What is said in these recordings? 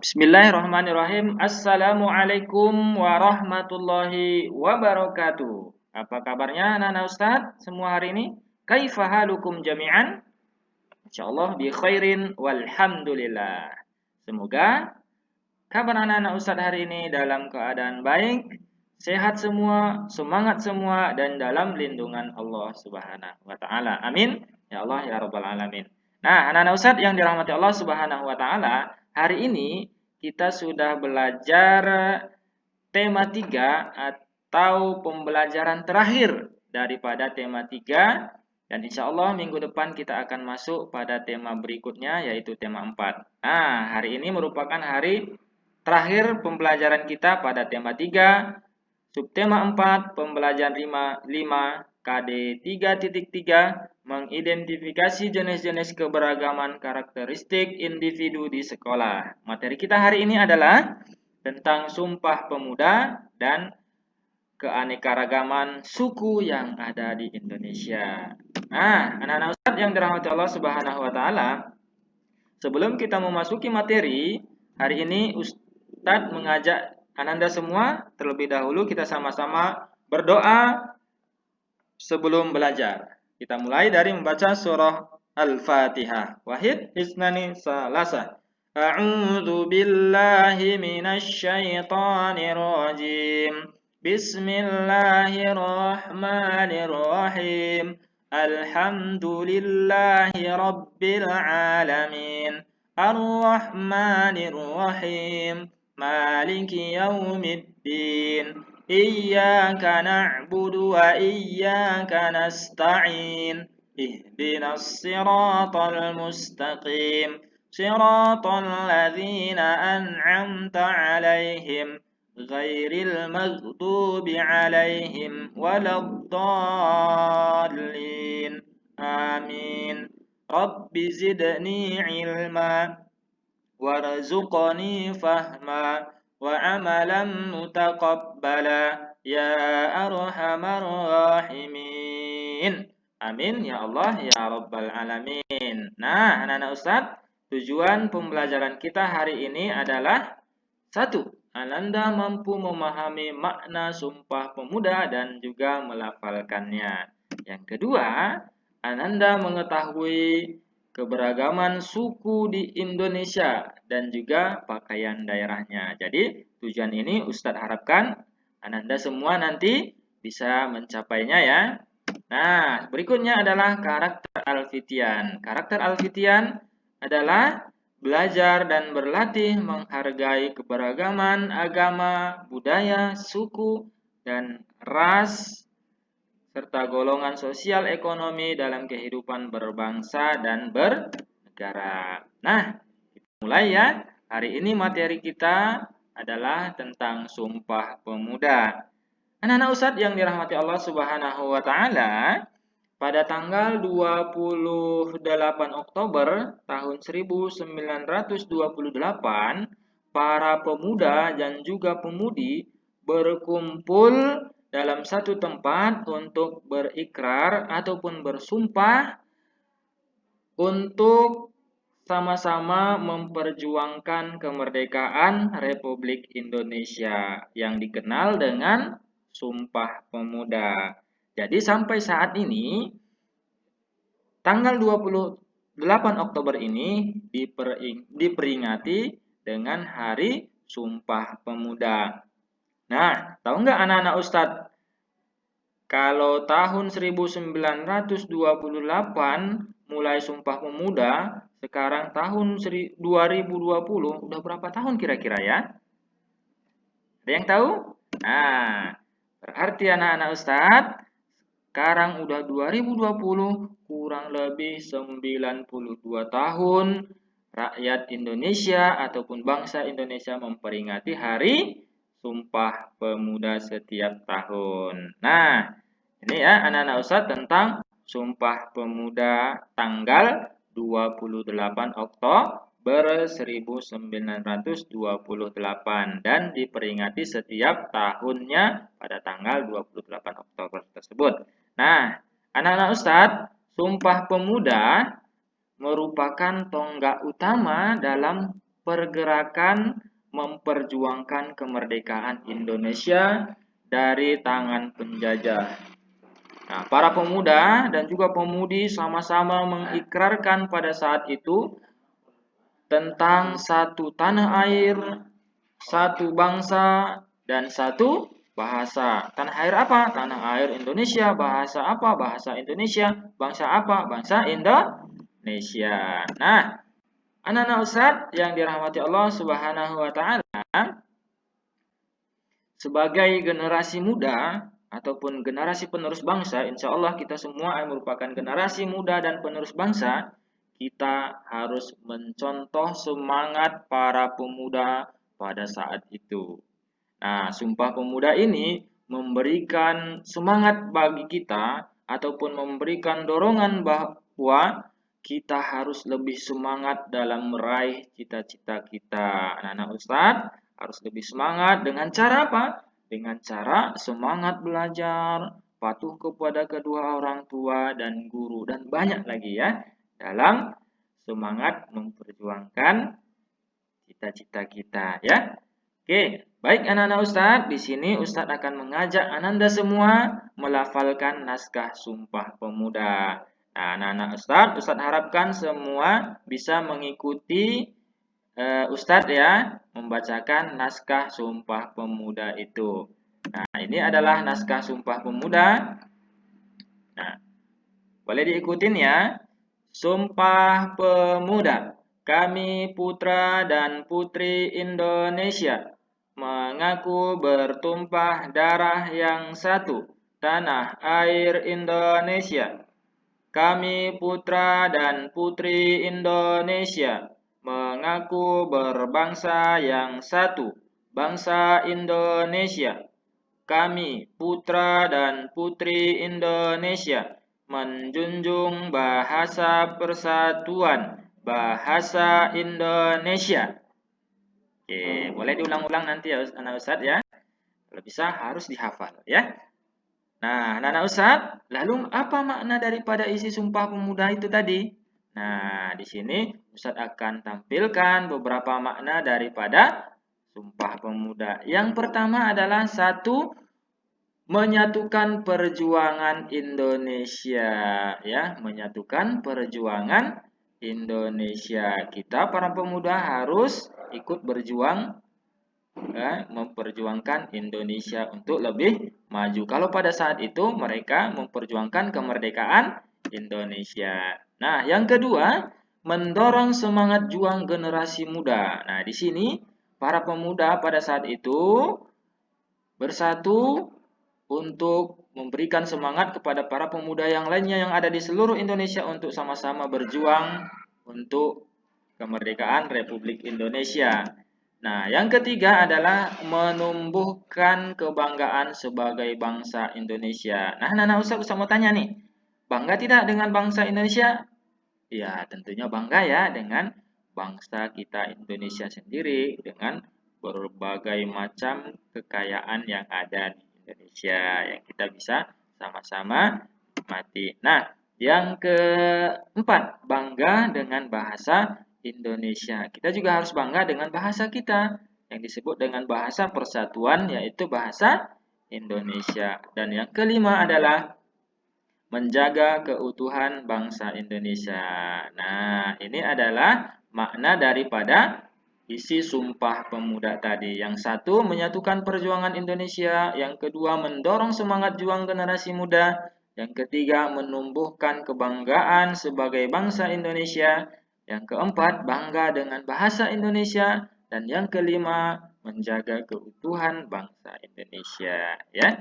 Bismillahirrahmanirrahim. Assalamualaikum warahmatullahi wabarakatuh. Apa kabarnya anak-anak Ustadz semua hari ini? Kaifa halukum jami'an? Insyaallah bi khairin walhamdulillah. Semoga kabar anak-anak Ustadz hari ini dalam keadaan baik, sehat semua, semangat semua dan dalam lindungan Allah Subhanahu wa taala. Amin. Ya Allah ya rabbal alamin. Nah, anak-anak Ustadz yang dirahmati Allah Subhanahu wa taala, hari ini kita sudah belajar tema 3 atau pembelajaran terakhir daripada tema 3 dan insya Allah minggu depan kita akan masuk pada tema berikutnya yaitu tema 4. Nah, hari ini merupakan hari terakhir pembelajaran kita pada tema 3, subtema 4, pembelajaran 5 KD 3.3 mengidentifikasi jenis-jenis keberagaman karakteristik individu di sekolah. Materi kita hari ini adalah tentang Sumpah Pemuda dan keanekaragaman suku yang ada di Indonesia. Nah, anak-anak Ustadz yang dirahmati Allah Subhanahu wa taala, sebelum kita memasuki materi, hari ini Ustadz mengajak Ananda semua terlebih dahulu kita sama-sama berdoa sebelum belajar. Kita mulai dari membaca surah Al-Fatihah. Wahid, Isnani, Salasa. A'udzu billahi minasy syaithanir rajim. Bismillahirrahmanirrahim. Alhamdulillahi rabbil alamin. Ar-Rahmanir Rahim. Maliki yaumiddin. Iyyaka na'budu wa iyyaka nasta'in. Ihdinas siratal mustaqim. Siratal ladzina an'amta 'alaihim ghairil maghdubi 'alaihim waladdallin. Amin. Rabbi zidni 'ilma warzuqni fahma wa amalan mutaqabbala ya arhamar rahimin. Amin ya Allah ya rabbal alamin. Nah, anak-anak Ustadz, tujuan pembelajaran kita hari ini adalah 1. Ananda mampu memahami makna Sumpah Pemuda dan juga melafalkannya. Yang kedua, Ananda mengetahui keberagaman suku di Indonesia dan juga pakaian daerahnya. Jadi, tujuan ini Ustadz harapkan Ananda semua nanti bisa mencapainya ya. Nah, berikutnya adalah karakter Alfitian. Karakter Alfitian adalah belajar dan berlatih menghargai keberagaman agama, budaya, suku, dan ras serta golongan sosial ekonomi dalam kehidupan berbangsa dan bernegara. Nah, kita mulai ya. Hari ini materi kita adalah tentang Sumpah Pemuda. Anak-anak Ustadz yang dirahmati Allah Subhanahu wa taala, pada tanggal 28 Oktober tahun 1928, para pemuda dan juga pemudi berkumpul dalam satu tempat untuk berikrar ataupun bersumpah untuk sama-sama memperjuangkan kemerdekaan Republik Indonesia yang dikenal dengan Sumpah Pemuda. Jadi sampai saat ini, tanggal 28 Oktober ini diperingati dengan Hari Sumpah Pemuda. Nah, tahu nggak anak-anak Ustadz, kalau tahun 1928 mulai Sumpah Pemuda, sekarang tahun 2020, udah berapa tahun kira-kira ya? Ada yang tahu? Nah, berarti anak-anak Ustadz, sekarang udah 2020, kurang lebih 92 tahun rakyat Indonesia ataupun bangsa Indonesia memperingati Hari Sumpah Pemuda setiap tahun. Nah, ini ya anak-anak Ustadz tentang Sumpah Pemuda tanggal 28 Oktober 1928 dan diperingati setiap tahunnya pada tanggal 28 Oktober tersebut. Nah, anak-anak Ustadz, Sumpah Pemuda merupakan tonggak utama dalam pergerakan memperjuangkan kemerdekaan Indonesia dari tangan penjajah. Nah, para pemuda dan juga pemudi sama-sama mengikrarkan pada saat itu tentang satu tanah air, satu bangsa, dan satu bahasa. Tanah air apa? Tanah air Indonesia. Bahasa apa? Bahasa Indonesia. Bangsa apa? Bangsa Indonesia. Nah, anak-anak Ustadz yang dirahmati Allah Subhanahu wa Ta'ala, sebagai generasi muda ataupun generasi penerus bangsa, insya Allah kita semua merupakan generasi muda dan penerus bangsa. Kita harus mencontoh semangat para pemuda pada saat itu. Nah, Sumpah Pemuda ini memberikan semangat bagi kita ataupun memberikan dorongan bahwa kita harus lebih semangat dalam meraih cita-cita kita. Anak-anak Ustadz harus lebih semangat dengan cara apa? Dengan cara semangat belajar, patuh kepada kedua orang tua dan guru, dan banyak lagi ya dalam semangat memperjuangkan cita-cita kita ya. Oke, baik anak-anak Ustadz, di sini Ustadz akan mengajak Ananda semua melafalkan naskah Sumpah Pemuda. Nah, anak-anak Ustadz harapkan semua bisa mengikuti Ustadz ya, membacakan naskah Sumpah Pemuda itu. Nah, ini adalah naskah Sumpah Pemuda. Nah, boleh diikutin ya. Sumpah Pemuda. Kami putra dan putri Indonesia mengaku bertumpah darah yang satu, tanah air Indonesia. Kami putra dan putri Indonesia mengaku berbangsa yang satu, bangsa Indonesia. Kami putra dan putri Indonesia menjunjung bahasa persatuan, bahasa Indonesia. Oke, boleh diulang-ulang nanti ya anak Ustadz ya. Kalau bisa harus dihafal ya. Nah, anak Ustadz, lalu apa makna daripada isi Sumpah Pemuda itu tadi? Nah, di sini Ustadz akan tampilkan beberapa makna daripada Sumpah Pemuda. Yang pertama adalah satu, menyatukan perjuangan Indonesia ya, menyatukan perjuangan Indonesia. Kita para pemuda harus ikut berjuang ya, memperjuangkan Indonesia untuk lebih maju. Kalau pada saat itu mereka memperjuangkan kemerdekaan Indonesia. Nah, yang kedua, mendorong semangat juang generasi muda. Nah, di sini para pemuda pada saat itu bersatu untuk memberikan semangat kepada para pemuda yang lainnya yang ada di seluruh Indonesia untuk sama-sama berjuang untuk kemerdekaan Republik Indonesia. Nah, yang ketiga adalah menumbuhkan kebanggaan sebagai bangsa Indonesia. Nah, Nana Ustaz mau tanya nih, bangga tidak dengan bangsa Indonesia? Ya, tentunya bangga ya dengan bangsa kita Indonesia sendiri dengan berbagai macam kekayaan yang ada di Indonesia yang kita bisa sama-sama nikmati. Nah, yang keempat, bangga dengan bahasa Indonesia. Kita juga harus bangga dengan bahasa kita yang disebut dengan bahasa persatuan, yaitu bahasa Indonesia. Dan yang kelima adalah menjaga keutuhan bangsa Indonesia. Nah, ini adalah makna daripada isi Sumpah Pemuda tadi. Yang satu, menyatukan perjuangan Indonesia. Yang kedua, mendorong semangat juang generasi muda. Yang ketiga, menumbuhkan kebanggaan sebagai bangsa Indonesia. Yang keempat, bangga dengan bahasa Indonesia. Dan yang kelima, menjaga keutuhan bangsa Indonesia. Ya,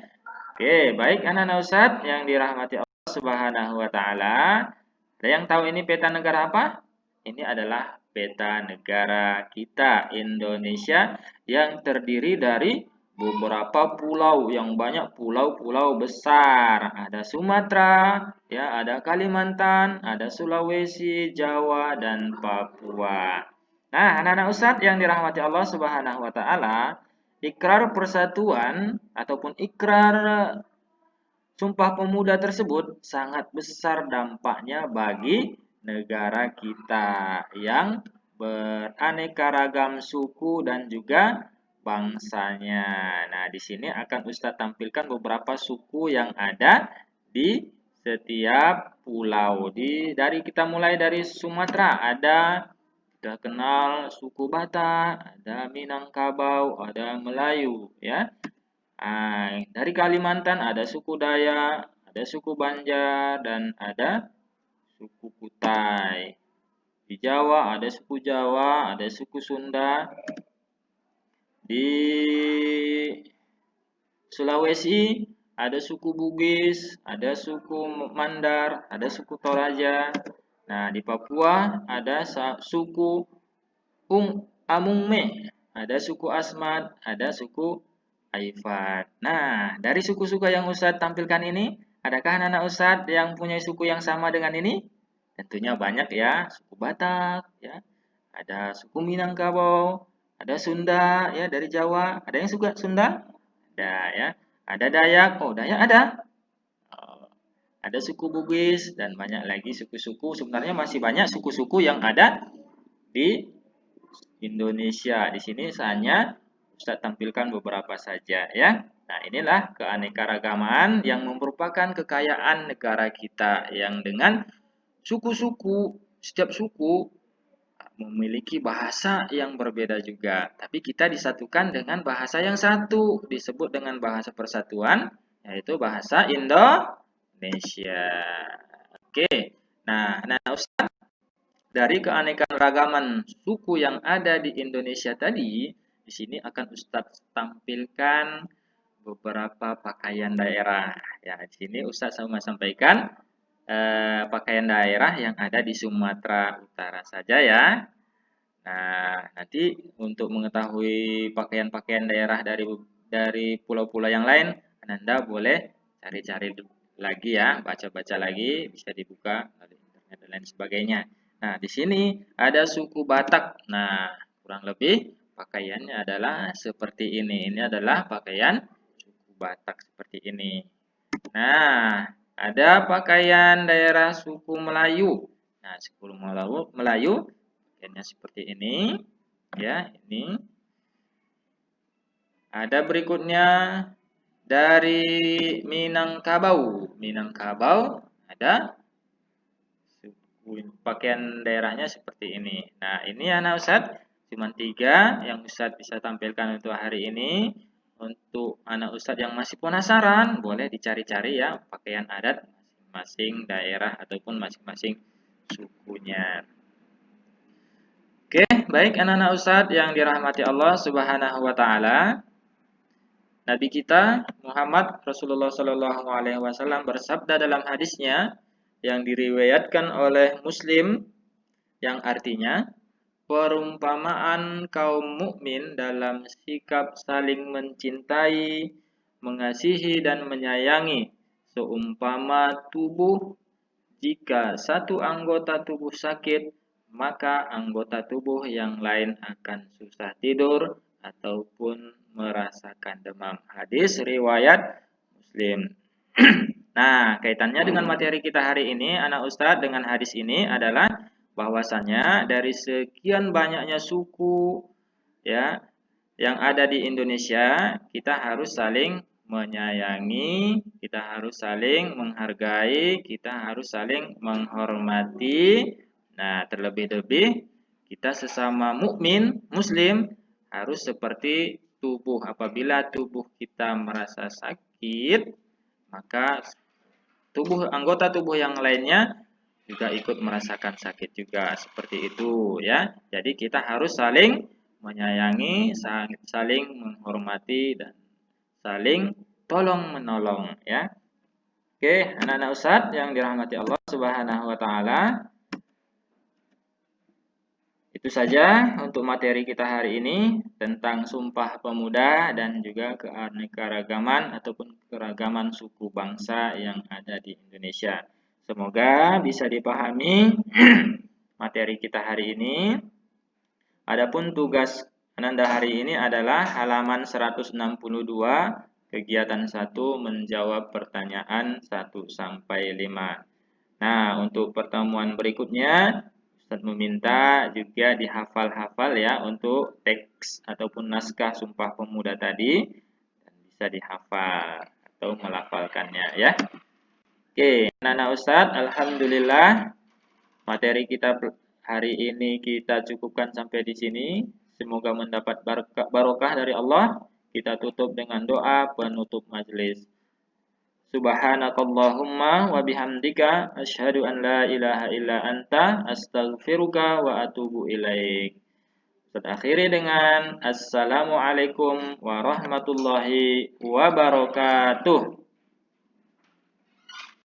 oke, baik anak-anak Ustadz yang dirahmati Allah Subhanahu wa Ta'ala. Ada yang tahu ini peta negara apa? Ini adalah peta negara kita Indonesia yang terdiri dari beberapa pulau, yang banyak pulau-pulau besar. Ada Sumatera, ya, ada Kalimantan, ada Sulawesi, Jawa, dan Papua. Nah, anak-anak Ustadz yang dirahmati Allah Subhanahu wa Ta'ala, ikrar persatuan ataupun ikrar Sumpah Pemuda tersebut sangat besar dampaknya bagi negara kita yang beraneka ragam suku dan juga bangsanya. Nah, di sini akan Ustadz tampilkan beberapa suku yang ada di setiap pulau. Dari kita mulai dari Sumatera ada kita kenal suku Batak, ada Minangkabau, ada Melayu, ya. Dari Kalimantan ada suku Dayak, ada suku Banjar, dan ada suku Kutai. Di Jawa ada suku Jawa, ada suku Sunda. Di Sulawesi ada suku Bugis, ada suku Mandar, ada suku Toraja. Nah, di Papua ada suku Amungme, ada suku Asmat, ada suku Aifat. Nah, dari suku-suku yang Ustadz tampilkan ini, adakah anak-anak Ustadz yang punya suku yang sama dengan ini? Tentunya banyak ya, suku Batak, ya, ada suku Minangkabau, ada Sunda, ya dari Jawa. Ada yang suka Sunda? Ada ya. Ada Dayak, oh Dayak ada. Ada suku Bugis dan banyak lagi suku-suku. Sebenarnya masih banyak suku-suku yang ada di Indonesia. Di sini hanya Ustadz tampilkan beberapa saja ya. Nah, inilah keanekaragaman yang merupakan kekayaan negara kita yang dengan suku-suku, setiap suku memiliki bahasa yang berbeda juga. Tapi kita disatukan dengan bahasa yang satu, disebut dengan bahasa persatuan, yaitu bahasa Indonesia. Oke. Nah, Ustaz, dari keanekaragaman suku yang ada di Indonesia tadi, di sini akan Ustadz tampilkan beberapa pakaian daerah. Ya, di sini Ustadz sama sampaikan pakaian daerah yang ada di Sumatera Utara saja ya. Nah, nanti untuk mengetahui pakaian-pakaian daerah dari pulau-pulau yang lain, Anda boleh cari-cari lagi ya, baca-baca lagi, bisa dibuka di internet dan lain sebagainya. Nah, di sini ada suku Batak. Nah, kurang lebih pakaiannya adalah seperti ini. Ini adalah pakaian suku Batak seperti ini. Nah, ada pakaian daerah suku Melayu. Nah, suku Melayu pakaiannya seperti ini. Ya, ini. Ada berikutnya dari Minangkabau. Minangkabau ada pakaian daerahnya seperti ini. Nah, ini anak Ustadz cuma 3 yang Ustadz bisa tampilkan untuk hari ini. Untuk anak Ustadz yang masih penasaran, boleh dicari-cari ya pakaian adat masing-masing daerah ataupun masing-masing sukunya. Oke, baik anak-anak Ustadz yang dirahmati Allah Subhanahu wa taala. Nabi kita Muhammad Rasulullah Shallallahu alaihi wasallam bersabda dalam hadisnya yang diriwayatkan oleh Muslim yang artinya perumpamaan kaum mukmin dalam sikap saling mencintai, mengasihi dan menyayangi seumpama tubuh. Jika satu anggota tubuh sakit, maka anggota tubuh yang lain akan susah tidur ataupun merasakan demam. Hadis riwayat Muslim. Nah, kaitannya dengan materi kita hari ini, anak Ustadz, dengan hadis ini adalah bahwasanya dari sekian banyaknya suku ya yang ada di Indonesia, kita harus saling menyayangi, kita harus saling menghargai, kita harus saling menghormati. Nah, terlebih-lebih kita sesama mukmin muslim harus seperti tubuh. Apabila tubuh kita merasa sakit, maka anggota tubuh yang lainnya juga ikut merasakan sakit juga seperti itu ya. Jadi kita harus saling menyayangi, saling menghormati dan saling tolong menolong ya. Oke, anak-anak Ustadz yang dirahmati Allah Subhanahu wa taala. Itu saja untuk materi kita hari ini tentang Sumpah Pemuda dan juga keanekaragaman ataupun keragaman suku bangsa yang ada di Indonesia. Semoga bisa dipahami materi kita hari ini. Adapun tugas Ananda hari ini adalah halaman 162, kegiatan 1 menjawab pertanyaan 1 sampai 5. Nah, untuk pertemuan berikutnya Ustaz meminta juga dihafal-hafal ya untuk teks ataupun naskah Sumpah Pemuda tadi, dan bisa dihafal atau melafalkannya ya. Oke, anak-anak Ustaz, alhamdulillah materi kita hari ini kita cukupkan sampai di sini. Semoga mendapat barokah dari Allah. Kita tutup dengan doa penutup majelis. Subhanakallahumma wa bihamdika asyhadu an la ilaha illa anta astaghfiruka wa atubu ilaik. Kita akhiri dengan assalamualaikum warahmatullahi wabarakatuh.